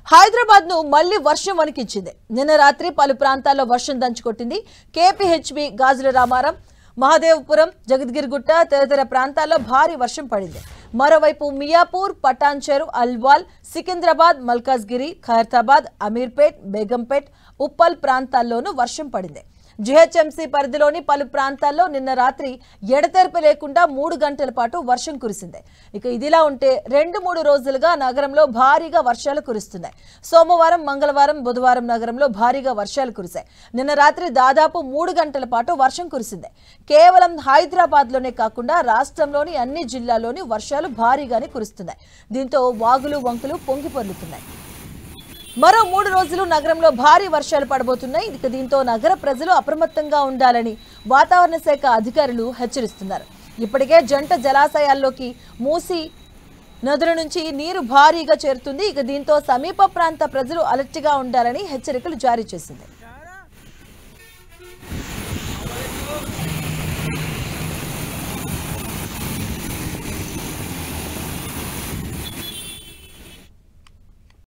హైదరాబాద్ ను మళ్లీ వర్షం వణికించింది. నిన్న రాత్రి పలు ప్రాంతాల్లో వర్షం దంచుకొట్టింది. కేపీహెచ్బీ, గాజుల రామారం, మహదేవపురం, జగద్గిరిగుట్ట తదితర ప్రాంతాల్లో భారీ వర్షం పడింది. మరోవైపు మియాపూర్, పటాన్చెరు, అల్వాల్, సికింద్రాబాద్, మల్కాజ్గిరి, ఖైరతాబాద్, అమీర్పేట్, బేగంపేట్, ఉప్పల్ ప్రాంతాల్లోనూ వర్షం పడింది. జీహెచ్ఎంసీ పరిధిలోని పలు ప్రాంతాల్లో నిన్న రాత్రి ఎడతెరిపి లేకుండా 3 గంటల పాటు వర్షం కురిసింది. ఇక ఇదిలా ఉంటే 2-3 రోజులుగా నగరంలో భారీగా వర్షాలు కురుస్తున్నాయి. సోమవారం, మంగళవారం, బుధవారం నగరంలో భారీగా వర్షాలు కురిశాయి. నిన్న రాత్రి దాదాపు 3 గంటల పాటు వర్షం కురిసింది. కేవలం హైదరాబాద్లోనే కాకుండా రాష్ట్రంలోని అన్ని జిల్లాల్లోని వర్షాలు భారీగానే కురుస్తున్నాయి. దీంతో వాగులు, వంకులు పొంగి పొర్లుతున్నాయి. మరో 3 రోజులు నగరంలో భారీ వర్షాలు పడబోతున్నాయి. ఇక దీంతో నగర ప్రజలు అప్రమత్తంగా ఉండాలని వాతావరణ శాఖ అధికారులు హెచ్చరిస్తున్నారు. ఇప్పటికే జంట జలాశయాల్లోకి మూసీ నదుల నుంచి నీరు భారీగా చేరుతుంది. ఇక దీంతో సమీప ప్రాంత ప్రజలు అలర్ట్గా ఉండాలని హెచ్చరికలు జారీ చేసింది.